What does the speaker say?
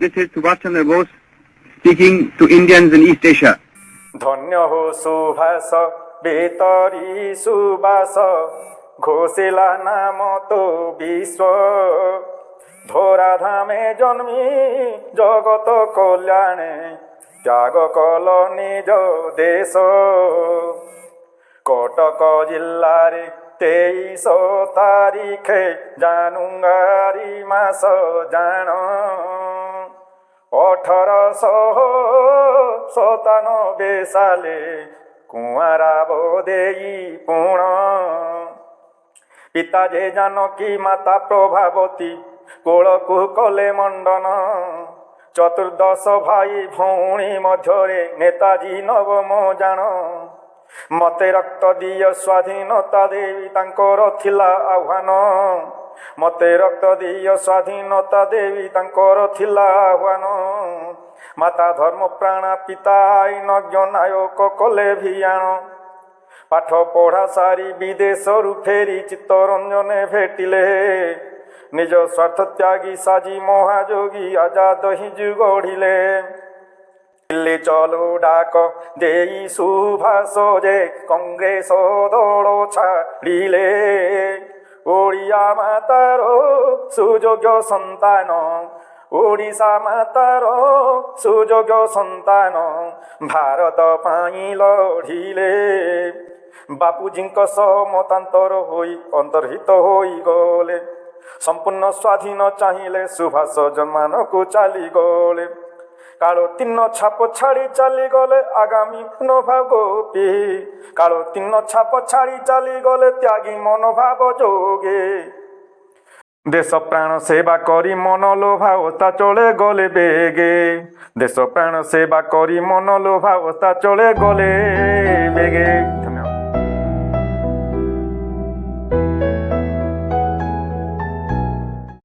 This is Subhash Chandra Bose speaking to Indians in East Asia. ধন্য হো সুভাষ বেতরি সুবাস ঘোষিলা নাম তো বিশ্ব ধরাধামে জন্মি জগত কল্যাণে ত্যাগ কল নিজ দেশ কটক জিল্লারে 23 তারিখে জানুয়ারি মাস জাণ 1897 সালে কুমারা বদেই পুণ পিতা যে জানকী মাতা প্রভাবতী কোলকু কলে মণ্ডন চতুর্দশ ভাই ভৌণী মধ্যরে নেতাজী নবম জাণ মতে রক্ত দিয় স্বাধীনতা দেবী তাঙ্কর থিলা আহ্বান মতে রক্ত দিয় স্বাধীনতা দেবী তাঙ্কর থিলা আহ্বান মাতা ধর্ম প্রাণা পিতা আইনজ্ঞ নায়ক কলে ভিয়াণ পাঠ পঢ়া সারি বিদেশରୁ ফেরি চিত্তরঞ্জনে ভেটিলে নিজ স্বার্থ ত্যাগী সাজি মহাযোগী আজাদ হিজু গঢ়িলে দিল্লী চলো ডাক দেই সুভাষ যে কংগ্রেস দল ছাড়িলে ওড়িয়া মাতার সুযোগ্য সন্তান ওড়িশা মাতার সুযোগ্য সন্তান ଭାରତ ପାଇଁ লଢ଼ିଲେ ବାପୁଜୀଙ୍କ ସହ ମତାନ୍ତର ହୋଇ ଅନ୍ତର୍ହିତ ହୋଇଗଲେ ସମ୍ପୂର୍ଣ୍ଣ ସ୍ୱାଧୀନ ଚାହିଁଲେ ସୁଭାଷ ଜନ୍ମାନଙ୍କୁ ଚାଲିଗଲେ କାଳୋ ତିନ ଛାପ ଛାଡ଼ି ଚାଲିଗଲେ ଆଗାମୀ ମନୋଭାବ ଗୋପୀ କାଳୋ ତିନ ଛାପ ଛାଡ଼ି ଚାଲିଗଲେ ତ୍ୟାଗୀ ମନୋଭାବ ଯୋଗେ দেশ প্রাণ সেবা করি মন লোভাবস্থা চলে গলে বেগে দেশ প্রাণ সেবা করি মন লোভাবস্থা চলে গলে বেগে